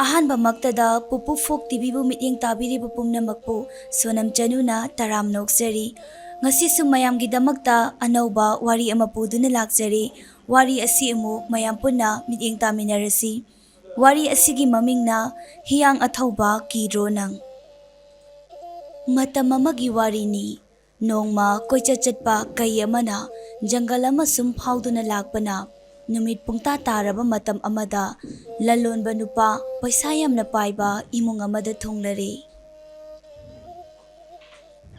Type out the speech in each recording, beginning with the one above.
ꯑꯍꯥꯟꯕ ꯃꯛꯇꯗ ꯄꯨꯄꯨ ꯐꯣꯛ ꯇꯤꯚꯤꯕꯨ ꯃꯤꯠꯌꯦꯡ ꯇꯥꯕꯤꯔꯤꯕ ꯄꯨꯝꯅꯃꯛꯄꯨ ꯁꯣꯅꯝ ꯆꯅꯨꯅ ꯇꯔꯥꯝꯅ ꯑꯣꯛꯆꯔꯤ꯫ ꯉꯁꯤꯁꯨ ꯃꯌꯥꯝꯒꯤꯗꯃꯛꯇ ꯑꯅꯧꯕ ꯋꯥꯔꯤ ꯑꯃ ꯄꯨꯗꯨꯅ ꯂꯥꯛꯆꯔꯤ꯫ ꯋꯥꯔꯤ ꯑꯁꯤ ꯑꯃꯨꯛ ꯃꯌꯥꯝ ꯄꯨꯟꯅ ꯃꯤꯠꯌꯦꯡ ꯇꯥꯃꯤꯟꯅꯔꯁꯤ꯫ ꯋꯥꯔꯤ ꯑꯁꯤꯒꯤ ꯃꯃꯤꯡꯅ ꯍꯤꯌꯥꯡ ꯑꯊꯧꯕ ꯀꯤꯗ꯭ꯔꯣ ꯅꯪ꯫ ꯃꯇꯝ ꯑꯃꯒꯤ ꯋꯥꯔꯤꯅꯤ꯫ ꯅꯣꯡꯃ ꯀꯣꯏꯆꯠ ꯆꯠꯄ ꯀꯩ ꯑꯃꯅ ꯖꯪꯒꯜ ꯑꯃ ꯁꯨꯝ ꯐꯥꯎꯗꯨꯅ ꯂꯥꯛꯄꯅ ꯅꯨꯃꯤꯠ ꯄꯨꯡꯇꯥ ꯇꯥꯔꯕ ꯃꯇꯝ ꯑꯃꯗ ꯂꯂꯣꯟꯕ ꯅꯨꯄꯥ ꯄꯩꯁꯥ ꯌꯥꯝꯅ ꯄꯥꯏꯕ ꯏꯃꯨꯡ ꯑꯃꯗ ꯊꯨꯡꯂꯔꯦ꯫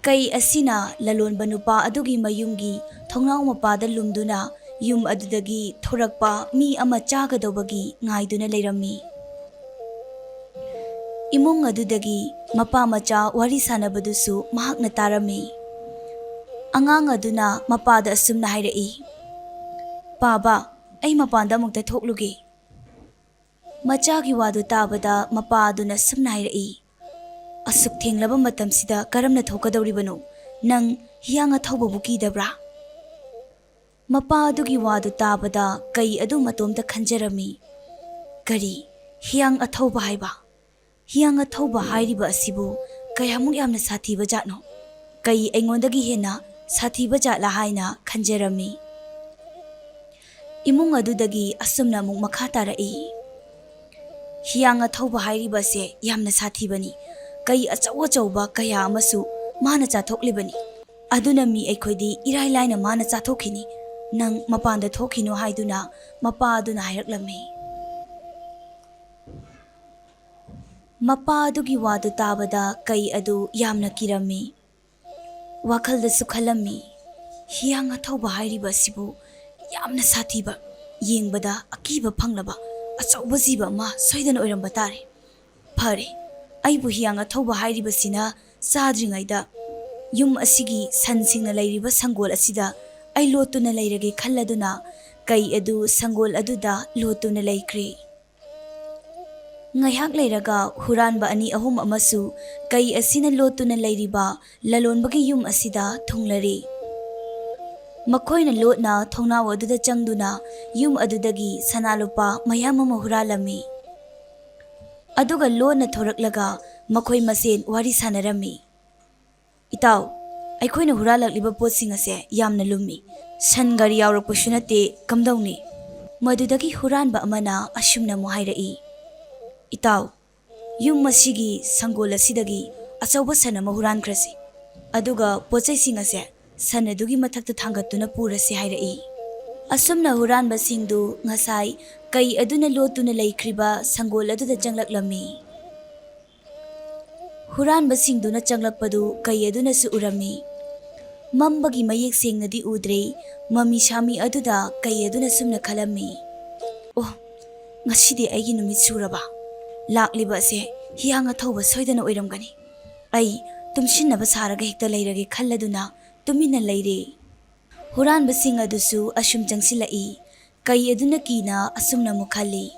ꯀꯩ ꯑꯁꯤꯅ ꯂꯂꯣꯟꯕ ꯅꯨꯄꯥ ꯑꯗꯨꯒꯤ ꯃꯌꯨꯝꯒꯤ ꯊꯣꯡꯅꯥꯎ ꯃꯄꯥꯗ ꯂꯨꯝꯗꯨꯅ ꯌꯨꯝ ꯑꯗꯨꯗꯒꯤ ꯊꯣꯔꯛꯄ ꯃꯤ ꯑꯃ ꯆꯥꯒꯗꯧꯕꯒꯤ ꯉꯥꯏꯗꯨꯅ ꯂꯩꯔꯝꯃꯤ꯫ ꯏꯃꯨꯡ ꯑꯗꯨꯗꯒꯤ ꯃꯄꯥ ꯃꯆꯥ ꯋꯥꯔꯤ ꯁꯥꯟꯅꯕꯗꯨꯁꯨ ꯃꯍꯥꯛꯅ ꯇꯥꯔꯝꯃꯤ꯫ ꯑꯉꯥꯡ ꯑꯗꯨꯅ ꯃꯄꯥꯗ ꯑꯁꯨꯝꯅ ꯍꯥꯏꯔꯛꯏ, "ꯄꯥꯕꯥ, ꯑꯩ ꯃꯄꯥꯟꯗ ꯑꯃꯨꯛꯇ ꯊꯣꯛꯂꯨꯒꯦ꯫" ꯃꯆꯥꯒꯤ ꯋꯥꯗꯨ ꯇꯥꯕꯗ ꯃꯄꯥ ꯑꯗꯨꯅ ꯑꯁꯨꯝꯅ ꯍꯥꯏꯔꯛꯏ, "ꯑꯁꯨꯛ ꯊꯦꯡꯂꯕ ꯃꯇꯝꯁꯤꯗ ꯀꯔꯝꯅ ꯊꯣꯛꯀꯗꯧꯔꯤꯕꯅꯣ? ꯅꯪ ꯍꯤꯌꯥꯡ ꯑꯊꯧꯕꯕꯨ ꯀꯤꯗꯕ꯭ꯔꯥ?" ꯃꯄꯥ ꯑꯗꯨꯒꯤ ꯋꯥꯗꯨ ꯇꯥꯕꯗ ꯀꯩ ꯑꯗꯨ ꯃꯇꯣꯝꯇ ꯈꯟꯖꯔꯝꯃꯤ, "ꯀꯔꯤ? ꯍꯤꯌꯥꯡ ꯑꯊꯧꯕ ꯍꯥꯏꯕ? ꯍꯤꯌꯥꯡ ꯑꯊꯧꯕ ꯍꯥꯏꯔꯤꯕ ꯑꯁꯤꯕꯨ ꯀꯌꯥꯃꯨꯛ ꯌꯥꯝꯅ ꯁꯥꯊꯤꯕ ꯖꯥꯠꯅꯣ? ꯀꯩ ꯑꯩꯉꯣꯟꯗꯒꯤ ꯍꯦꯟꯅ ꯁꯥꯊꯤꯕ ꯖꯥꯠꯂꯥ?" ꯍꯥꯏꯅ ꯈꯟꯖꯔꯝꯃꯤ꯫ ꯏꯃꯨꯡ ꯑꯗꯨꯗꯒꯤ ꯑꯁꯨꯝꯅ ꯑꯃꯨꯛ ꯃꯈꯥ ꯇꯥꯔꯛꯏ, "ꯍꯤꯌꯥꯡ ꯑꯊꯧꯕ ꯍꯥꯏꯔꯤꯕ ꯑꯁꯦ ꯌꯥꯝꯅ ꯁꯥꯊꯤꯕꯅꯤ꯫ ꯀꯩ ꯑꯆꯧ ꯑꯆꯧꯕ ꯀꯌꯥ ꯑꯃꯁꯨ ꯃꯥꯅ ꯆꯥꯊꯣꯛꯂꯤꯕꯅꯤ꯫ ꯑꯗꯨꯅ ꯃꯤ ꯑꯩꯈꯣꯏꯗꯤ ꯏꯔꯥꯏ ꯂꯥꯏꯅ ꯃꯥꯅ ꯆꯥꯊꯣꯛꯈꯤꯅꯤ꯫ ꯅꯪ ꯃꯄꯥꯟꯗ ꯊꯣꯛꯈꯤꯅꯣ." ꯍꯥꯏꯗꯨꯅ ꯃꯄꯥ ꯑꯗꯨꯅ ꯍꯥꯏꯔꯛꯂꯝꯃꯤ꯫ ꯃꯄꯥ ꯑꯗꯨꯒꯤ ꯋꯥꯗꯨ ꯇꯥꯕꯗ ꯀꯩ ꯑꯗꯨ ꯌꯥꯝꯅ ꯀꯤꯔꯝꯃꯤ꯫ ꯋꯥꯈꯜꯗꯁꯨ ꯈꯜꯂꯝꯃꯤ, "ꯍꯤꯌꯥꯡ ꯑꯊꯧꯕ ꯍꯥꯏꯔꯤꯕ ꯑꯁꯤꯕꯨ ꯌꯥꯝꯅ ꯁꯥꯊꯤꯕ, ꯌꯦꯡꯕꯗ ꯑꯀꯤꯕ ꯐꯪꯂꯕ ꯑꯆꯧꯕ ꯖꯤꯕ ꯑꯃ ꯁꯣꯏꯗꯅ ꯑꯣꯏꯔꯝꯕ ꯇꯥꯔꯦ꯫ ꯐꯔꯦ, ꯑꯩꯕꯨ ꯍꯤꯌꯥꯡ ꯑꯊꯧꯕ ꯍꯥꯏꯔꯤꯕꯁꯤꯅ ꯆꯥꯗ꯭ꯔꯤꯉꯩꯗ ꯌꯨꯝ ꯑꯁꯤꯒꯤ ꯁꯟꯁꯤꯡꯅ ꯂꯩꯔꯤꯕ ꯁꯪꯒꯣꯜ ꯑꯁꯤꯗ ꯑꯩ ꯂꯣꯠꯇꯨꯅ ꯂꯩꯔꯒꯦ ꯈꯜꯂꯗꯨꯅ ꯀꯩ ꯑꯗꯨ ꯁꯪꯒꯣꯜ ꯑꯗꯨꯗ ꯂꯣꯠꯇꯨꯅ ꯂꯩꯈ꯭ꯔꯦ꯫ ꯉꯥꯏꯍꯥꯛ ꯂꯩꯔꯒ ꯍꯨꯔꯥꯟꯕ ꯑꯅꯤ ꯑꯍꯨꯝ ꯑꯃꯁꯨ ꯀꯩ ꯑꯁꯤꯅ ꯂꯣꯠꯇꯨꯅ ꯂꯩꯔꯤꯕ ꯂꯂꯣꯟꯕꯒꯤ ꯌꯨꯝ ꯑꯁꯤꯗ ꯊꯨꯡꯂꯔꯦ꯫ ꯃꯈꯣꯏꯅ ꯂꯣꯠꯅ ꯊꯣꯡꯅꯥꯎ ꯑꯗꯨꯗ ꯆꯪꯗꯨꯅ ꯌꯨꯝ ꯑꯗꯨꯗꯒꯤ ꯁꯅꯥ ꯂꯨꯄꯥ ꯃꯌꯥꯝ ꯑꯃ ꯍꯨꯔꯥꯜꯂꯝꯃꯤ꯫ ꯑꯗꯨꯒ ꯂꯣꯟꯅ ꯊꯣꯔꯛꯂꯒ ꯃꯈꯣꯏ ꯃꯁꯦꯟ ꯋꯥꯔꯤ ꯁꯥꯟꯅꯔꯝꯃꯤ꯫ "ꯏꯇꯥꯎ, ꯑꯩꯈꯣꯏꯅ ꯍꯨꯔꯥꯜꯂꯛꯂꯤꯕ ꯄꯣꯠꯁꯤꯡ ꯑꯁꯦ ꯌꯥꯝꯅ ꯂꯨꯝꯃꯤ꯫ ꯁꯟ ꯒꯥꯔꯤ ꯌꯥꯎꯔꯛꯄꯁꯨ ꯅꯠꯇꯦ, ꯀꯝꯗꯧꯅꯤ?" ꯃꯗꯨꯗꯒꯤ ꯍꯨꯔꯥꯟꯕ ꯑꯃꯅ ꯑꯁꯨꯝꯅ ꯑꯃꯨꯛ ꯍꯥꯏꯔꯛꯏ, "ꯏꯇꯥꯎ, ꯌꯨꯝ ꯑꯁꯤꯒꯤ ꯁꯪꯒꯣꯜ ꯑꯁꯤꯗꯒꯤ ꯑꯆꯧꯕ ꯁꯟ ꯑꯃ ꯍꯨꯔꯥꯟꯈ꯭ꯔꯁꯤ, ꯑꯗꯨꯒ ꯄꯣꯠꯆꯩꯁꯤꯡ ꯑꯁꯦ ꯁꯟ ꯑꯗꯨꯒꯤ ꯃꯊꯛꯇ ꯊꯥꯡꯒꯠꯇꯨꯅ ꯄꯨꯔꯁꯤ" ꯍꯥꯏꯔꯛꯏ꯫ ꯑꯁꯨꯝꯅ ꯍꯨꯔꯥꯟꯕꯁꯤꯡꯗꯨ ꯉꯁꯥꯏ ꯀꯩ ꯑꯗꯨꯅ ꯂꯣꯠꯇꯨꯅ ꯂꯩꯈ꯭ꯔꯤꯕ ꯁꯪꯒꯣꯜ ꯑꯗꯨꯗ ꯆꯪꯂꯛꯂꯝꯃꯤ꯫ ꯍꯨꯔꯥꯟꯕꯁꯤꯡꯗꯨꯅ ꯆꯪꯂꯛꯄꯗꯨ ꯀꯩ ꯑꯗꯨꯅꯁꯨ ꯎꯔꯝꯃꯤ꯫ ꯃꯝꯕꯒꯤ ꯃꯌꯦꯛ ꯁꯦꯡꯅꯗꯤ ꯎꯗ꯭ꯔꯦ꯫ ꯃꯃꯤ ꯁꯥꯃꯤ ꯑꯗꯨꯗ ꯀꯩ ꯑꯗꯨꯅ ꯁꯨꯝꯅ ꯈꯜꯂꯝꯃꯤ, "ꯑꯣ, ꯉꯁꯤꯗꯤ ꯑꯩꯒꯤ ꯅꯨꯃꯤꯠ ꯁꯨꯔꯕ? ꯂꯥꯛꯂꯤꯕ ꯑꯁꯦ ꯍꯤꯌꯥꯡ ꯑꯊꯧꯕ ꯁꯣꯏꯗꯅ ꯑꯣꯏꯔꯝꯒꯅꯤ꯫ ꯑꯩ ꯇꯨꯝꯁꯤꯟꯅꯕ ꯁꯥꯔꯒ ꯍꯦꯛꯇ ꯂꯩꯔꯒꯦ" ꯈꯜꯂꯗꯨꯅ ꯇꯨꯃꯤꯟꯅ ꯂꯩꯔꯦ꯫ ꯍꯨꯔꯥꯟꯕꯁꯤꯡ ꯑꯗꯨꯁꯨ ꯑꯁꯨꯝ ꯆꯪꯁꯤꯜꯂꯛꯏ꯫ ꯀꯩ ꯑꯗꯨꯅ ꯀꯤꯅ ꯑꯁꯨꯝꯅ ꯑꯃꯨꯛ ꯈꯜꯂꯤ,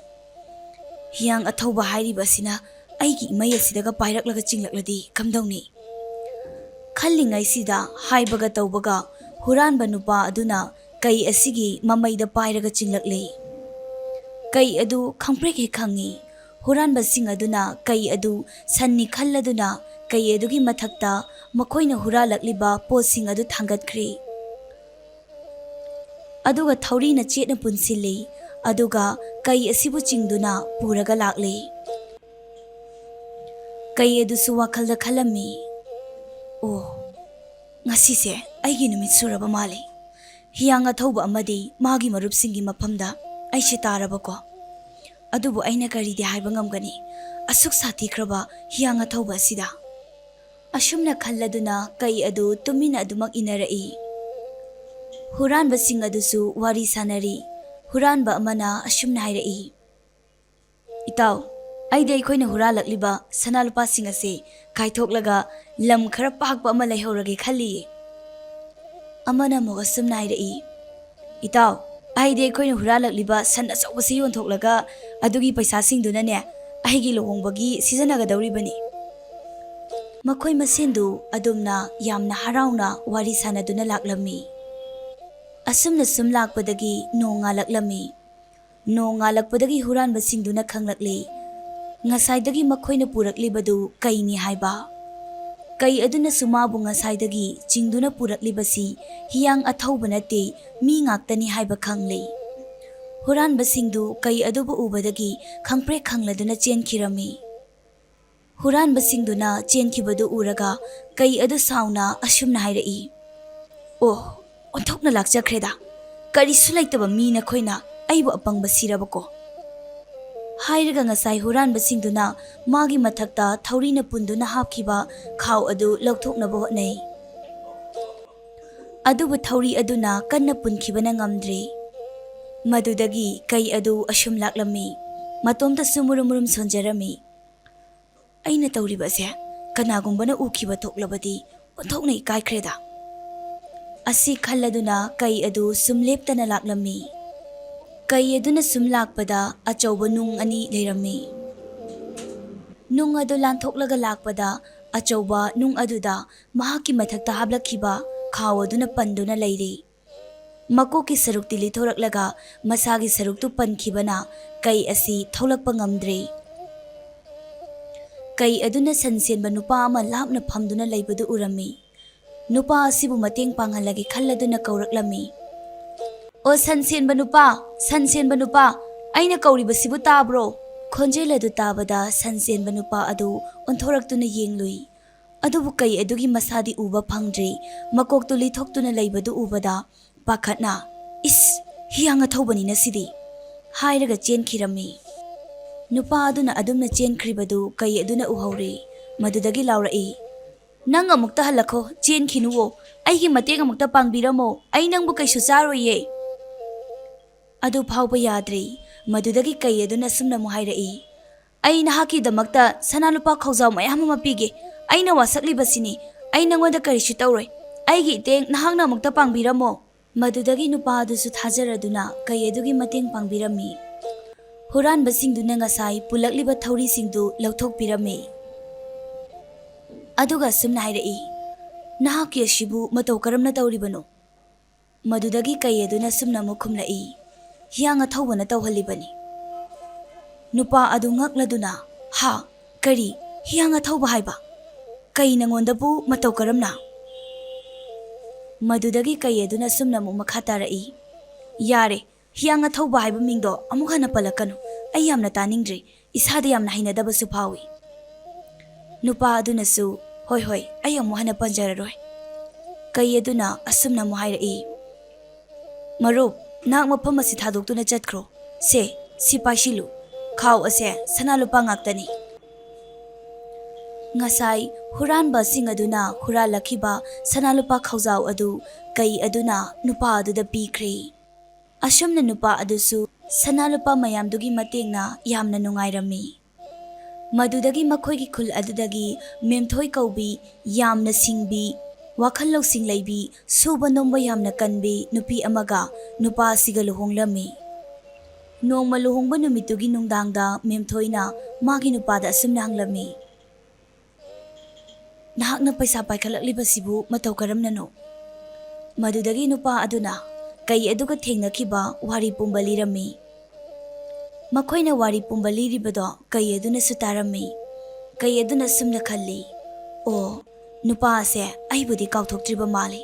"ꯍꯤꯌꯥꯡ ꯑꯊꯧꯕ ꯍꯥꯏꯔꯤꯕ ꯑꯁꯤꯅ ꯑꯩꯒꯤ ꯏꯃꯩ ꯑꯁꯤꯗꯒ ꯄꯥꯏꯔꯛꯂꯒ ꯆꯤꯡꯂꯛꯂꯗꯤ ꯀꯝꯗꯧꯅꯤ?" ꯈꯜꯂꯤꯉꯩꯁꯤꯗ ꯍꯥꯏꯕꯒ ꯇꯧꯕꯒ ꯍꯨꯔꯥꯟꯕ ꯅꯨꯄꯥ ꯑꯗꯨꯅ ꯀꯩ ꯑꯁꯤꯒꯤ ꯃꯃꯩꯗ ꯄꯥꯏꯔꯒ ꯆꯤꯡꯂꯛꯂꯤ꯫ ꯀꯩ ꯑꯗꯨ ꯈꯪꯄ꯭ꯔꯦꯛ ꯍꯦꯛ ꯈꯪꯉꯤ꯫ ꯍꯨꯔꯥꯟꯕꯁꯤꯡ ꯑꯗꯨꯅ ꯀꯩ ꯑꯗꯨ ꯁꯟꯅꯤ ꯈꯜꯂꯗꯨꯅ ꯀꯩ ꯑꯗꯨꯒꯤ ꯃꯊꯛꯇ ꯃꯈꯣꯏꯅ ꯍꯨꯔꯥꯜꯂꯛꯂꯤꯕ ꯄꯣꯠꯁꯤꯡ ꯑꯗꯨ ꯊꯥꯡꯒꯠꯈ꯭ꯔꯦ꯫ ꯑꯗꯨꯒ ꯊꯧꯔꯤꯅ ꯆꯦꯠꯅ ꯄꯨꯟꯁꯤꯜꯂꯤ꯫ ꯑꯗꯨꯒ ꯀꯩ ꯑꯁꯤꯕꯨ ꯆꯤꯡꯗꯨꯅ ꯄꯨꯔꯒ ꯂꯥꯛꯂꯤ꯫ ꯀꯩ ꯑꯗꯨꯁꯨ ꯋꯥꯈꯜꯗ ꯈꯜꯂꯝꯃꯤ, "ꯑꯣ, ꯉꯁꯤꯁꯦ ꯑꯩꯒꯤ ꯅꯨꯃꯤꯠ ꯁꯨꯔꯕ ꯃꯥꯜꯂꯤ꯫ ꯍꯤꯌꯥꯡ ꯑꯊꯧꯕ ꯑꯃꯗꯤ ꯃꯥꯒꯤ ꯃꯔꯨꯞꯁꯤꯡꯒꯤ ꯃꯐꯝꯗ ꯑꯩꯁꯦ ꯇꯥꯔꯕꯀꯣ? ꯑꯗꯨꯕꯨ ꯑꯩꯅ ꯀꯔꯤꯗꯤ ꯍꯥꯏꯕ ꯉꯝꯒꯅꯤ ꯑꯁꯨꯛ ꯁꯥꯊꯤꯈ꯭ꯔꯕ ꯍꯤꯌꯥꯡ ꯑꯊꯧꯕ ꯑꯁꯤꯗ?" ꯑꯁꯨꯝꯅ ꯈꯜꯂꯗꯨꯅ ꯀꯩ ꯑꯗꯨ ꯇꯨꯃꯤꯟꯅ ꯑꯗꯨꯃꯛ ꯏꯟꯅꯔꯛꯏ꯫ ꯍꯨꯔꯥꯟꯕꯁꯤꯡ ꯑꯗꯨꯁꯨ ꯋꯥꯔꯤ ꯁꯥꯟꯅꯔꯤ꯫ ꯍꯨꯔꯥꯟꯕ ꯑꯃꯅ ꯑꯁꯨꯝꯅ ꯍꯥꯏꯔꯛꯏ, "ꯏꯇꯥꯎ, ꯑꯩꯗꯤ ꯑꯩꯈꯣꯏꯅ ꯍꯨꯔꯥꯜꯂꯛꯂꯤꯕ ꯁꯅꯥ ꯂꯨꯄꯥꯁꯤꯡ ꯑꯁꯤ ꯀꯥꯏꯊꯣꯛꯂꯒ ꯂꯝ ꯈꯔ ꯄꯥꯛꯄ ꯑꯃ ꯂꯩꯍꯧꯔꯒꯦ ꯈꯜꯂꯤꯌꯦ." ꯑꯃꯅ ꯑꯃꯨꯛ ꯑꯁꯨꯝꯅ ꯍꯥꯏꯔꯛꯏ, "ꯏꯇꯥꯎ, ꯑꯩꯗꯤ ꯑꯩꯈꯣꯏꯅ ꯍꯨꯔꯥꯜꯂꯛꯂꯤꯕ ꯁꯟ ꯑꯆꯧꯕꯁꯤ ꯌꯣꯟꯊꯣꯛꯂꯒ ꯑꯗꯨꯒꯤ ꯄꯩꯁꯥꯁꯤꯡꯗꯨꯅꯅꯦ ꯑꯩꯒꯤ ꯂꯨꯍꯣꯡꯕꯒꯤ ꯁꯤꯖꯤꯟꯅꯒꯗꯧꯔꯤꯕꯅꯤ." ꯃꯈꯣꯏ ꯃꯁꯦꯟꯗꯨ ꯑꯗꯨꯝꯅ ꯌꯥꯝꯅ ꯍꯔꯥꯎꯅ ꯋꯥꯔꯤ ꯁꯥꯟꯅꯗꯨꯅ ꯂꯥꯛꯂꯝꯃꯤ꯫ ꯑꯁꯨꯝꯅ ꯁꯨꯝ ꯂꯥꯛꯄꯗꯒꯤ ꯅꯣꯡ ꯉꯥꯜꯂꯛꯂꯝꯃꯤ꯫ ꯅꯣꯡ ꯉꯥꯜꯂꯛꯄꯗꯒꯤ ꯍꯨꯔꯥꯟꯕꯁꯤꯡꯗꯨꯅ ꯈꯪꯂꯛꯂꯤ, ꯉꯁꯥꯏꯗꯒꯤ ꯃꯈꯣꯏꯅ ꯄꯨꯔꯛꯂꯤꯕꯗꯨ ꯀꯩꯅꯤ ꯍꯥꯏꯕ꯫ ꯀꯩ ꯑꯗꯨꯅꯁꯨ ꯃꯥꯕꯨ ꯉꯁꯥꯏꯗꯒꯤ ꯆꯤꯡꯗꯨꯅ ꯄꯨꯔꯛꯂꯤꯕꯁꯤ ꯍꯤꯌꯥꯡ ꯑꯊꯧꯕ ꯅꯠꯇꯦ, ꯃꯤ ꯉꯥꯛꯇꯅꯤ ꯍꯥꯏꯕ ꯈꯪꯂꯦ꯫ ꯍꯨꯔꯥꯟꯕꯁꯤꯡꯗꯨ ꯀꯩ ꯑꯗꯨꯕꯨ ꯎꯕꯗꯒꯤ ꯈꯪꯄ꯭ꯔꯦꯛ ꯈꯪꯂꯗꯨꯅ ꯆꯦꯟꯈꯤꯔꯝꯃꯤ꯫ ꯍꯨꯔꯥꯟꯕꯁꯤꯡꯗꯨꯅ ꯆꯦꯟꯈꯤꯕꯗꯨ ꯎꯔꯒ ꯀꯩ ꯑꯗꯨ ꯁꯥꯎꯅ ꯑꯁꯨꯝꯅ ꯍꯥꯏꯔꯛꯏ, "ꯑꯣ, ꯑꯣꯟꯊꯣꯛꯅ ꯂꯥꯛꯆꯈ꯭ꯔꯦꯗ, ꯀꯔꯤꯁꯨ ꯂꯩꯇꯕ ꯃꯤ ꯅꯈꯣꯏꯅ ꯑꯩꯕꯨ ꯑꯄꯪꯕ ꯁꯤꯔꯕꯀꯣ?" ꯍꯥꯏꯔꯒ ꯉꯁꯥꯏ ꯍꯨꯔꯥꯟꯕꯁꯤꯡꯗꯨꯅ ꯃꯥꯒꯤ ꯃꯊꯛꯇ ꯊꯧꯔꯤꯅ ꯄꯨꯟꯗꯨꯅ ꯍꯥꯞꯈꯤꯕ ꯈꯥꯎ ꯑꯗꯨ ꯂꯧꯊꯣꯛꯅꯕ ꯍꯣꯠꯅꯩ꯫ ꯑꯗꯨꯕꯨ ꯊꯧꯔꯤ ꯑꯗꯨꯅ ꯀꯟꯅ ꯄꯨꯟꯈꯤꯕꯅ ꯉꯝꯗ꯭ꯔꯦ꯫ ꯃꯗꯨꯗꯒꯤ ꯀꯩ ꯑꯗꯨ ꯑꯁꯨꯝ ꯂꯥꯛꯂꯝꯃꯤ, ꯃꯇꯣꯝꯇꯁꯨ ꯃꯨꯔꯨꯝ ꯃꯨꯔꯨꯝ ꯁꯣꯟꯖꯔꯝꯃꯤ꯫ "ꯑꯩꯅ ꯇꯧꯔꯤꯕꯁꯦ ꯀꯅꯥꯒꯨꯝꯕꯅ ꯎꯈꯤꯕ ꯊꯣꯛꯂꯕꯗꯤ ꯑꯣꯟꯊꯣꯛꯅ ꯏꯀꯥꯏꯈ꯭ꯔꯦꯗ." ꯑꯁꯤ ꯈꯜꯂꯗꯨꯅ ꯀꯩ ꯑꯗꯨ ꯁꯨꯝ ꯂꯦꯞꯇꯅ ꯂꯥꯛꯂꯝꯃꯤ꯫ ꯀꯩ ꯑꯗꯨꯅ ꯁꯨꯝ ꯂꯥꯛꯄꯗ ꯑꯆꯧꯕ ꯅꯨꯡ ꯑꯅꯤ ꯂꯩꯔꯝꯃꯤ꯫ ꯅꯨꯡ ꯑꯗꯨ ꯂꯥꯟꯊꯣꯛꯂꯒ ꯂꯥꯛꯄꯗ ꯑꯆꯧꯕ ꯅꯨꯡ ꯑꯗꯨꯗ ꯃꯍꯥꯛꯀꯤ ꯃꯊꯛꯇ ꯍꯥꯞꯂꯛꯈꯤꯕ ꯈꯥꯎ ꯑꯗꯨꯅ ꯄꯟꯗꯨꯅ ꯂꯩꯔꯤ꯫ ꯃꯀꯣꯛꯀꯤ ꯁꯔꯨꯛꯇꯤ ꯂꯤꯊꯣꯔꯛꯂꯒ ꯃꯁꯥꯒꯤ ꯁꯔꯨꯛꯇꯨ ꯄꯟꯈꯤꯕꯅ ꯀꯩ ꯑꯁꯤ ꯊꯣꯛꯂꯛꯄ ꯉꯝꯗ꯭ꯔꯦ꯫ ꯀꯩ ꯑꯗꯨꯅ ꯁꯟ ꯁꯦꯟꯕ ꯅꯨꯄꯥ ꯑꯃ ꯂꯥꯞꯅ ꯐꯝꯗꯨꯅ ꯂꯩꯕꯗꯨ ꯎꯔꯝꯃꯤ꯫ ꯅꯨꯄꯥ ꯑꯁꯤꯕꯨ ꯃꯇꯦꯡ ꯄꯥꯡꯍꯜꯂꯒꯦ ꯈꯜꯂꯗꯨꯅ ꯀꯧꯔꯛꯂꯝꯃꯤ, "ꯑꯣ ꯁꯟ ꯁꯦꯟꯕ ꯅꯨꯄꯥ, ꯁꯟ ꯁꯦꯟꯕ ꯅꯨꯄꯥ, ꯑꯩꯅ ꯀꯧꯔꯤꯕꯁꯤꯕꯨ ꯇꯥꯕ꯭ꯔꯣ?" ꯈꯣꯟꯖꯦꯜ ꯑꯗꯨ ꯇꯥꯕꯗ ꯁꯟ ꯁꯦꯟꯕ ꯅꯨꯄꯥ ꯑꯗꯨ ꯑꯣꯟꯊꯣꯔꯛꯇꯨꯅ ꯌꯦꯡꯂꯨꯏ꯫ ꯑꯗꯨꯕꯨ ꯀꯩ ꯑꯗꯨꯒꯤ ꯃꯁꯥꯗꯤ ꯎꯕ ꯐꯪꯗ꯭ꯔꯦ꯫ ꯃꯀꯣꯛꯇꯨ ꯂꯤꯊꯣꯛꯇꯨꯅ ꯂꯩꯕꯗꯨ ꯎꯕꯗ ꯄꯥꯈꯠꯅ, "ꯏꯁ, ꯍꯤꯌꯥꯡ ꯑꯊꯧꯕꯅꯤꯅ ꯁꯤꯗꯤ" ꯍꯥꯏꯔꯒ ꯆꯦꯟꯈꯤꯔꯝꯃꯤ꯫ ꯅꯨꯄꯥ ꯑꯗꯨꯅ ꯑꯗꯨꯝꯅ ꯆꯦꯟꯈ꯭ꯔꯤꯕꯗꯨ ꯀꯩ ꯑꯗꯨꯅ ꯎꯍꯧꯔꯦ꯫ ꯃꯗꯨꯗꯒꯤ ꯂꯥꯎꯔꯛꯏ, "ꯅꯪ ꯑꯃꯨꯛꯇ ꯍꯜꯂꯛꯈꯣ, ꯆꯦꯟꯈꯤꯅꯨꯋꯣ, ꯑꯩꯒꯤ ꯃꯇꯦꯡ ꯑꯃꯨꯛꯇ ꯄꯥꯡꯕꯤꯔꯝꯃꯣ, ꯑꯩ ꯅꯪꯕꯨ ꯀꯩꯁꯨ ꯆꯥꯔꯣꯏꯌꯦ." ꯑꯗꯨ ꯐꯥꯎꯕ ꯌꯥꯗ꯭ꯔꯦ꯫ ꯃꯗꯨꯗꯒꯤ ꯀꯩ ꯑꯗꯨꯅ ꯁꯨꯝꯅ ꯑꯃꯨꯛ ꯍꯥꯏꯔꯛꯏ, "ꯑꯩ ꯅꯍꯥꯛꯀꯤꯗꯃꯛꯇ ꯁꯅꯥ ꯂꯨꯄꯥ ꯈꯧꯖꯥꯎ ꯃꯌꯥꯝ ꯑꯃ ꯄꯤꯒꯦ, ꯑꯩꯅ ꯋꯥꯁꯛꯂꯤꯕꯁꯤꯅꯤ, ꯑꯩ ꯅꯪꯉꯣꯟꯗ ꯀꯔꯤꯁꯨ ꯇꯧꯔꯣꯏ, ꯑꯩꯒꯤ ꯏꯇꯦꯡ ꯅꯍꯥꯛꯅ ꯑꯃꯨꯛꯇ ꯄꯥꯡꯕꯤꯔꯝꯃꯣ." ꯃꯗꯨꯗꯒꯤ ꯅꯨꯄꯥ ꯑꯗꯨꯁꯨ ꯊꯥꯖꯔꯗꯨꯅ ꯀꯩ ꯑꯗꯨꯒꯤ ꯃꯇꯦꯡ ꯄꯥꯡꯕꯤꯔꯝꯃꯤ꯫ ꯍꯨꯔꯥꯟꯕꯁꯤꯡꯗꯨꯅ ꯉꯁꯥꯏ ꯄꯨꯜꯂꯛꯂꯤꯕ ꯊꯧꯔꯤꯁꯤꯡꯗꯨ ꯂꯧꯊꯣꯛꯄꯤꯔꯝꯃꯤ꯫ ꯑꯗꯨꯒ ꯑꯁꯨꯝꯅ ꯍꯥꯏꯔꯛꯏ, "ꯅꯍꯥꯛꯀꯤ ꯑꯁꯤꯕꯨ ꯃꯇꯧ ꯀꯔꯝꯅ ꯇꯧꯔꯤꯕꯅꯣ?" ꯃꯗꯨꯗꯒꯤ ꯀꯩ ꯑꯗꯨꯅ ꯁꯨꯝꯅ ꯑꯃꯨꯛ ꯈꯨꯝꯂꯛꯏ, "ꯍꯤꯌꯥꯡ ꯑꯊꯧꯕꯅ ꯇꯧꯍꯜꯂꯤꯕꯅꯤ." ꯅꯨꯄꯥ ꯑꯗꯨ ꯉꯛꯂꯗꯨꯅ, "ꯍꯥ, ꯀꯔꯤ ꯍꯤꯌꯥꯡ ꯑꯊꯧꯕ ꯍꯥꯏꯕ? ꯀꯩ ꯅꯉꯣꯟꯗꯕꯨ ꯃꯇꯧ ꯀꯔꯝꯅ?" ꯃꯗꯨꯗꯒꯤ ꯀꯩ ꯑꯗꯨꯅ ꯁꯨꯝꯅ ꯑꯃꯨꯛ ꯃꯈꯥ ꯇꯥꯔꯛꯏ, "ꯌꯥꯔꯦ, ꯍꯤꯌꯥꯡ ꯑꯊꯧꯕ ꯍꯥꯏꯕ ꯃꯤꯡꯗꯣ ꯑꯃꯨꯛ ꯍꯟꯅ ꯄꯜꯂꯛꯀꯅꯨ, ꯑꯩ ꯌꯥꯝꯅ ꯇꯥꯅꯤꯡꯗ꯭ꯔꯦ, ꯏꯁꯥꯗ ꯌꯥꯝꯅ ꯍꯩꯅꯗꯕꯁꯨ ꯐꯥꯎꯏ." ꯅꯨꯄꯥ ꯑꯗꯨꯅꯁꯨ, "ꯍꯣꯏ ꯍꯣꯏ, ꯑꯩ ꯑꯃꯨꯛ ꯍꯟꯅ ꯄꯟꯖꯔꯔꯣꯏ." ꯀꯩ ꯑꯗꯨꯅ ꯑꯁꯨꯝꯅ ꯑꯃꯨꯛ ꯍꯥꯏꯔꯛꯏ, "ꯃꯔꯨꯞ, ꯅꯍꯥꯛ ꯃꯐꯝ ꯑꯁꯤ ꯊꯥꯗꯣꯛꯇꯨꯅ ꯆꯠꯈ꯭ꯔꯣ, ꯁꯤ ꯄꯥꯏꯁꯤꯜꯂꯨ, ꯈꯥꯎ ꯑꯁꯦ ꯁꯅꯥ ꯂꯨꯄꯥ ꯉꯥꯛꯇꯅꯤ." ꯉꯁꯥꯏ ꯍꯨꯔꯥꯟꯕꯁꯤꯡ ꯑꯗꯨꯅ ꯍꯨꯔꯥꯜꯂꯛꯈꯤꯕ ꯁꯅꯥ ꯂꯨꯄꯥ ꯈꯧꯖꯥꯎ ꯑꯗꯨ ꯀꯩ ꯑꯗꯨꯅ ꯅꯨꯄꯥ ꯑꯗꯨꯗ ꯄꯤꯈ꯭ꯔꯦ꯫ ꯑꯁꯨꯝꯅ ꯅꯨꯄꯥ ꯑꯗꯨꯁꯨ ꯁꯅꯥ ꯂꯨꯄꯥ ꯃꯌꯥꯝꯗꯨꯒꯤ ꯃꯇꯦꯡꯅ ꯌꯥꯝꯅ ꯅꯨꯡꯉꯥꯏꯔꯝꯃꯤ꯫ ꯃꯗꯨꯗꯒꯤ ꯃꯈꯣꯏꯒꯤ ꯈꯨꯜ ꯑꯗꯨꯗꯒꯤ ꯃꯦꯝꯊꯣꯏ ꯀꯧꯕꯤ, ꯌꯥꯝꯅ ꯁꯤꯡꯕꯤ, ꯋꯥꯈꯜ ꯂꯧꯁꯤꯡ ꯂꯩꯕꯤ, ꯁꯨꯕ ꯅꯣꯝꯕ ꯌꯥꯝꯅ ꯀꯟꯕꯤ ꯅꯨꯄꯤ ꯑꯃꯒ ꯅꯨꯄꯥ ꯑꯁꯤꯒ ꯂꯨꯍꯣꯡꯂꯝꯃꯤ꯫ ꯅꯣꯡꯃ ꯂꯨꯍꯣꯡꯕ ꯅꯨꯃꯤꯠꯇꯨꯒꯤ ꯅꯨꯡꯗꯥꯡꯗ ꯃꯦꯝꯊꯣꯏꯅ ꯃꯥꯒꯤ ꯅꯨꯄꯥꯗ ꯑꯁꯨꯝꯅ ꯍꯪꯂꯝꯃꯤ, "ꯅꯍꯥꯛꯅ ꯄꯩꯁꯥ ꯄꯥꯏꯈꯠꯂꯛꯂꯤꯕꯁꯤꯕꯨ ꯃꯇꯧ ꯀꯔꯝꯅꯅꯣ?" ꯃꯗꯨꯗꯒꯤ ꯅꯨꯄꯥ ꯑꯗꯨꯅ ꯀꯩ ꯑꯗꯨꯒ ꯊꯦꯡꯅꯈꯤꯕ ꯋꯥꯔꯤ ꯄꯨꯝꯕ ꯂꯤꯔꯝꯃꯤ꯫ ꯃꯈꯣꯏꯅ ꯋꯥꯔꯤ ꯄꯨꯝꯕ ꯂꯤꯔꯤꯕꯗꯣ ꯀꯩ ꯑꯗꯨꯅꯁꯨ ꯇꯥꯔꯝꯃꯤ꯫ ꯀꯩ ꯑꯗꯨꯅ ꯁꯨꯝꯅ ꯈꯜꯂꯤ, "ꯑꯣ, ꯅꯨꯄꯥ ꯑꯁꯦ ꯑꯩꯕꯨꯗꯤ ꯀꯥꯎꯊꯣꯛꯇ꯭ꯔꯤꯕ ꯃꯥꯜꯂꯤ,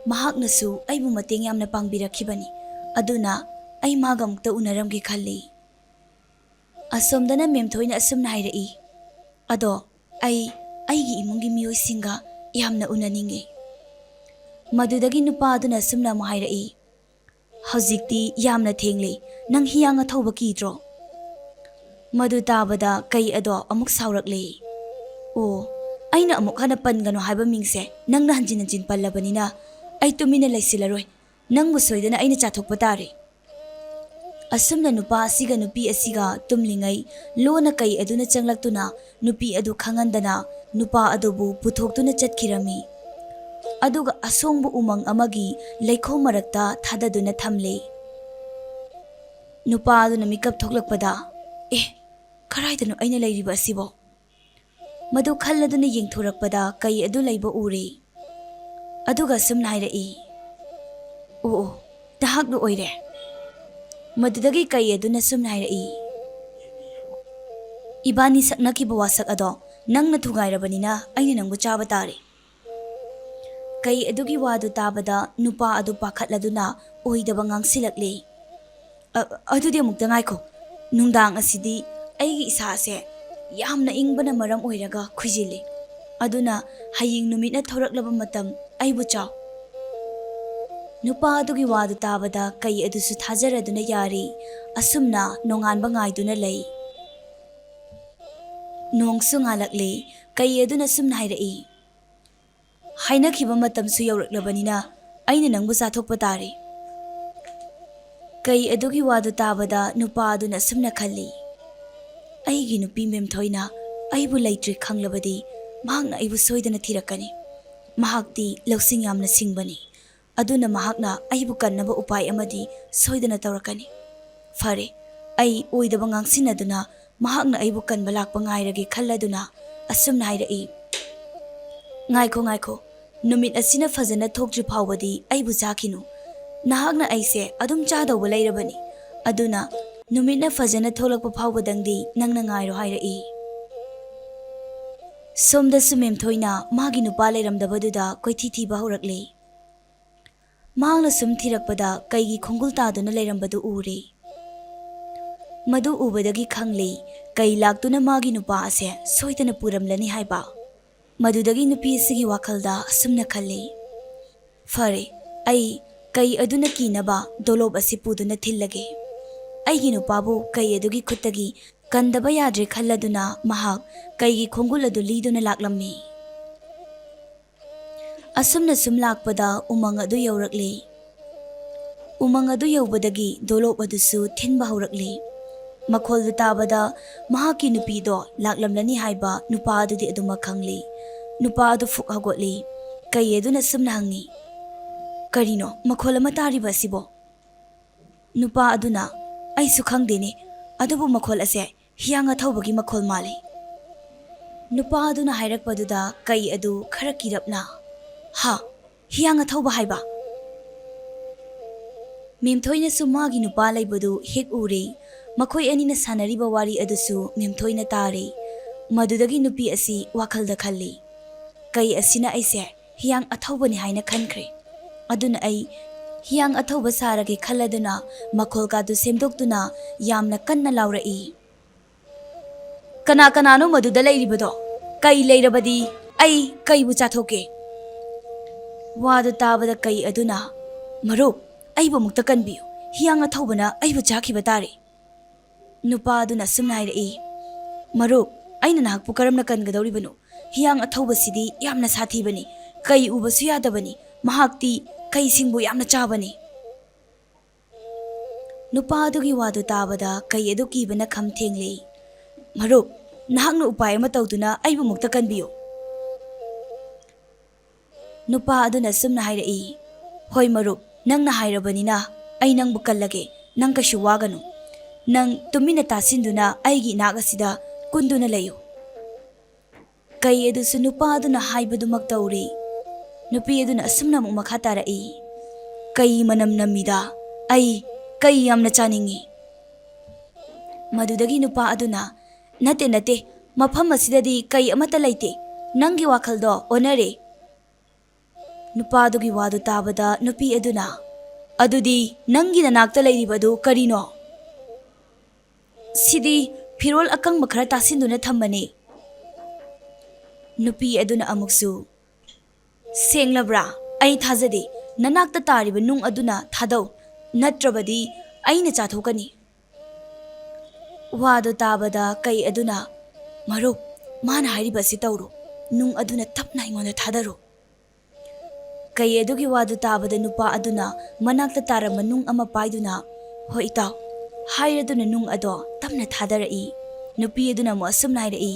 ꯃꯍꯥꯛꯅꯁꯨ ꯑꯩꯕꯨ ꯃꯇꯦꯡ ꯌꯥꯝꯅ ꯄꯥꯡꯕꯤꯔꯛꯈꯤꯕꯅꯤ, ꯑꯗꯨꯅ ꯑꯩ ꯃꯥꯒ ꯑꯃꯨꯛꯇ ꯎꯅꯔꯝꯒꯦ ꯈꯜꯂꯤ." ꯑꯁꯣꯝꯗꯅ ꯃꯦꯝꯊꯣꯏꯅ ꯑꯁꯨꯝꯅ ꯍꯥꯏꯔꯛꯏ, "ꯑꯗꯣ ꯑꯩꯒꯤ ꯏꯃꯨꯡꯒꯤ ꯃꯤꯑꯣꯏꯁꯤꯡꯒ ꯌꯥꯝꯅ ꯎꯅꯅꯤꯡꯉꯤ." ꯃꯗꯨꯗꯒꯤ ꯅꯨꯄꯥ ꯑꯗꯨꯅ ꯑꯁꯨꯝꯅ ꯑꯃꯨꯛ ꯍꯥꯏꯔꯛꯏ, "ꯍꯧꯖꯤꯛꯇꯤ ꯌꯥꯝꯅ ꯊꯦꯡꯂꯤ, ꯅꯪ ꯍꯤꯌꯥꯡ ꯑꯊꯧꯕ ꯀꯤꯗ꯭ꯔꯣ?" ꯃꯗꯨ ꯇꯥꯕꯗ ꯀꯩ ꯑꯗꯣ ꯑꯃꯨꯛ ꯁꯥꯎꯔꯛꯂꯤ, "ꯑꯣ, ꯑꯩꯅ ꯑꯃꯨꯛ ꯍꯟꯅ ꯄꯟꯒꯅꯣ ꯍꯥꯏꯕ ꯃꯤꯡꯁꯦ ꯅꯪꯅ ꯍꯟꯖꯤꯟ ꯍꯟꯖꯤꯟ ꯄꯜꯂꯕꯅꯤꯅ ꯑꯩ ꯇꯨꯃꯤꯟꯅ ꯂꯩꯁꯤꯜꯂꯔꯣꯏ, ꯅꯪꯕꯨ ꯁꯣꯏꯗꯅ ꯑꯩꯅ ꯆꯥꯊꯣꯛꯄ ꯇꯥꯔꯦ." ꯑꯁꯨꯝꯅ ꯅꯨꯄꯥ ꯑꯁꯤꯒ ꯅꯨꯄꯤ ꯑꯁꯤꯒ ꯇꯨꯝꯂꯤꯉꯩ ꯂꯣꯟꯅ ꯀꯩ ꯑꯗꯨꯅ ꯆꯪꯂꯛꯇꯨꯅ ꯅꯨꯄꯤ ꯑꯗꯨ ꯈꯪꯍꯟꯗꯅ ꯅꯨꯄꯥ ꯑꯗꯨꯕꯨ ꯄꯨꯊꯣꯛꯇꯨꯅ ꯆꯠꯈꯤꯔꯝꯃꯤ꯫ ꯑꯗꯨꯒ ꯑꯁꯣꯡꯕ ꯎꯃꯪ ꯑꯃꯒꯤ ꯂꯩꯈꯣꯝ ꯃꯔꯛꯇ ꯊꯥꯗꯗꯨꯅ ꯊꯝꯂꯦ꯫ ꯅꯨꯄꯥ ꯑꯗꯨꯅ ꯃꯤꯀꯞ ꯊꯣꯛꯂꯛꯄꯗ, ꯀꯔꯥꯏꯗꯅꯣ ꯑꯩꯅ ꯂꯩꯔꯤꯕ ꯑꯁꯤꯕꯣ? ꯃꯗꯨ ꯈꯜꯂꯗꯨꯅ ꯌꯦꯡꯊꯣꯔꯛꯄꯗ ꯀꯩ ꯑꯗꯨ ꯂꯩꯕ ꯎꯔꯦ꯫ ꯑꯗꯨꯒ ꯑꯁꯨꯝꯅ ꯍꯥꯏꯔꯛꯏ, "ꯑꯣ, ꯅꯍꯥꯛꯅ ꯑꯣꯏꯔꯦ." ꯃꯗꯨꯗꯒꯤ ꯀꯩ ꯑꯗꯨꯅ ꯁꯨꯝꯅ ꯍꯥꯏꯔꯛꯏ, Ibani saknakiba wasak ado nangna thugairabanina aina nangbu chaba tare. Kai adugi wadu tabada nupa adu pakhatladuna oidaba ngangsilakle. Adudi amukta ngaiko. Nungdang asidi aigi isa ase yamna ingbana maram oiraga khujili. Aduna haying numitna thoraklaba matam aibu chaw. Nupa adugi wadu tabada kai adusu thajaraduna yari asumna nonganba ngaiduna lei. Nongsu ngalakle kai aduna sumna hairai. Hainakhiba matamsu yauraklabanina aina nangbu chathokpa tare. Kai adugi wadu tabada nupa aduna sumna khalli. Aigi nupi memthoina aibu leitri khanglabadi mahakna aibu soidana thirakani. Mahakti lausing yamna singbani. Aduna mahakna aibu kannaba upai amadi soidana tawrakani. Fare, ai oidaba ngangsinaduna mahakna aibu kanba lakpa ngairage khalladuna asumna hairai. Ngaiko numit asina fazana thokjri phawbadi aibu chakhinu. Nahakna aise adum chadawba leirabani. Aduna numitna fazana tholakpa phawbadangdi nangna ngairo hairai. Somda sumemthoina magi nupa leiramdabaduda koithi thiba horakle. Mahakna sum thirakpada kaigi khongul taduna leirambadu ure. Madu ubadagi khangli kai laktuna magi nupa ase soitana puramlani haiba. Madudagi nupi asigi wakhalda asumna khalle. Fare, ai kai aduna kinaba dolob asi puduna thillage. Aigi nupabu kai adugi khutagi kandaba yadre khalladuna mahak kaigi khongul adu liduna laklammi. Asumna sum lakpada umang adu yaurakle. Umang adu yaubadagi dolob adusu thinba haurakle. Makhol tabada mahaki nupi do laklamlani haiba nupa adudi aduma khangli. Nupa adu fuk hagotli. Kai aduna sumna hangi. Karino makhol ama tariba sibo. Nupa aduna aisu khangdene adubu makhol ase hiyang athobagi makhol mali. Nupa aduna hairakpaduda kai adu khara kirapna. Ha, hiyang athoba haiba. Memthoina sumagi nupa laibadu hek ure. Makhoi anina sanariba wari adusu memthoina tare. Madudagi nupi asi wakhalda khalli. Kai asina aise hiyang athobani haina khankre. Aduna ai hiyang athoba sarage khalladuna makhol kadu semdoktuna yamna kanna laurai. Kana kanano maduda leiribado. Kai leirabadi ai kai bu chathoke. Wadu tabada kai aduna marup aibu mukta kanbiyo. Hiyang athobana aibu chakhiba tare. Nupa aduna sumna hairai. Marup aina nahakpu karamna kangadawribano. Hiyang athobasidi yamna sathibani. Kai ubasu yadabani. Mahakti kai singbu yamna chabani. Nupa adugi wadu tabada kai adu kibana kham thengle. Marup nahakna upay ama tawduna aibu mukta kanbiyo. Nupa aduna sumna hairai. Hoi marup nangna hairabanina ai nangbu kallage nang kashu waganu. Nang tumina tasinduna aigi nagasida kunduna layo. Kai adusu nupa aduna haibadumak tawri. Nupi aduna asumna muk makhatarai. Kai manam namida ai kai yamna chaningi. Madudagi nupa aduna nate mafam asidadi kai amata laite. Nangi wakhaldo onare. Nupa adugi wadu tabada nupi aduna adudi nangi nanakta lairibadu karino. Sidi firol akang makhara tasinduna thambani. Nupi aduna amuksu senglabra ai thajade nanakta tariba nung aduna thadau natrabadi aina chathokani. Wadu tabada kai aduna marup mana hairibasi tawro nung aduna tapna ingonda thadaro. Kai adugi wadu tabada nupa aduna manakta tarama nung ama paiduna hoi itaw hairaduna nung ado tapna thadarai. Nupi aduna mo asumna hairai.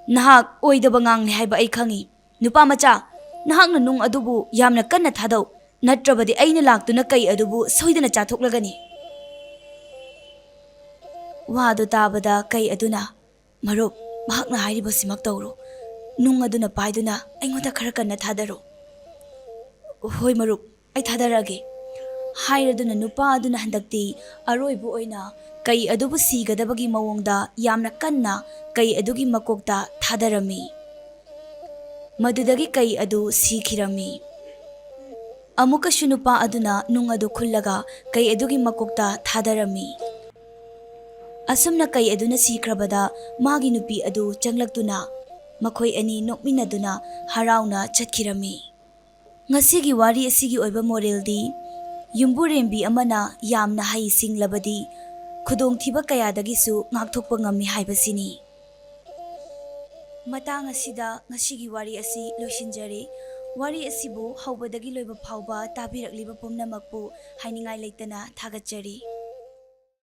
Nahak oidaba ngang ni haiba ai khangi. Nupa macha nahakna nung adubu yamna kanna thadau natrabadi aina laktuna kai adubu soidana chathoklagani. Wadu tabada kai aduna marup mahakna hairibasimak tawro nung aduna paiduna aingoda khara kanna thadaro. Hoi marup ai thadarage. ꯍꯥꯏꯔꯗꯨꯅ ꯅꯨꯄꯥ ꯑꯗꯨꯅ ꯍꯟꯗꯛꯇꯤ ꯑꯔꯣꯏꯕ ꯑꯣꯏꯅ ꯀꯩ ꯑꯗꯨꯕꯨ ꯁꯤꯒꯗꯕꯒꯤ ꯃꯑꯣꯡꯗ ꯌꯥꯝꯅ ꯀꯟꯅ ꯀꯩ ꯑꯗꯨꯒꯤ ꯃꯀꯣꯛꯇ ꯊꯥꯗꯔꯝꯃꯤ꯫ ꯃꯗꯨꯗꯒꯤ ꯀꯩ ꯑꯗꯨ ꯁꯤꯈꯤꯔꯝꯃꯤ꯫ ꯑꯃꯨꯛꯀꯁꯨ ꯅꯨꯄꯥ ꯑꯗꯨꯅ ꯅꯨꯡ ꯑꯗꯨ ꯈꯨꯜꯂꯒ ꯀꯩ ꯑꯗꯨꯒꯤ ꯃꯀꯣꯛꯇ ꯊꯥꯗꯔꯝꯃꯤ꯫ ꯑꯁꯨꯝꯅ ꯀꯩ ꯑꯗꯨꯅ ꯁꯤꯈ꯭ꯔꯕꯗ ꯃꯥꯒꯤ ꯅꯨꯄꯤ ꯑꯗꯨ ꯆꯪꯂꯛꯇꯨꯅ ꯃꯈꯣꯏ ꯑꯅꯤ ꯅꯣꯛꯃꯤꯟꯅꯗꯨꯅ ꯍꯔꯥꯎꯅ ꯆꯠꯈꯤꯔꯝꯃꯤ꯫ ꯉꯁꯤꯒꯤ ꯋꯥꯔꯤ ꯑꯁꯤꯒꯤ ꯑꯣꯏꯕ ꯃꯣꯔꯦꯜꯗꯤ ꯌꯨꯝꯕꯨꯔꯦꯝꯕꯤ ꯑꯃꯅ ꯌꯥꯝꯅ ꯍꯩ ꯁꯤꯡꯂꯕꯗꯤ ꯈꯨꯗꯣꯡꯊꯤꯕ ꯀꯌꯥꯗꯒꯤꯁꯨ ꯉꯥꯛꯊꯣꯛꯄ ꯉꯝꯃꯤ ꯍꯥꯏꯕꯁꯤꯅꯤ꯫ ꯃꯇꯥꯡ ꯑꯁꯤꯗ ꯉꯁꯤꯒꯤ ꯋꯥꯔꯤ ꯑꯁꯤ ꯂꯣꯏꯁꯤꯟꯖꯔꯦ꯫ ꯋꯥꯔꯤ ꯑꯁꯤꯕꯨ ꯍꯧꯕꯗꯒꯤ ꯂꯣꯏꯕ ꯐꯥꯎꯕ ꯇꯥꯕꯤꯔꯛꯂꯤꯕ ꯄꯨꯝꯅꯃꯛꯄꯨ ꯍꯥꯏꯅꯤꯡꯉꯥꯏ ꯂꯩꯇꯅ ꯊꯥꯒꯠꯆꯔꯤ꯫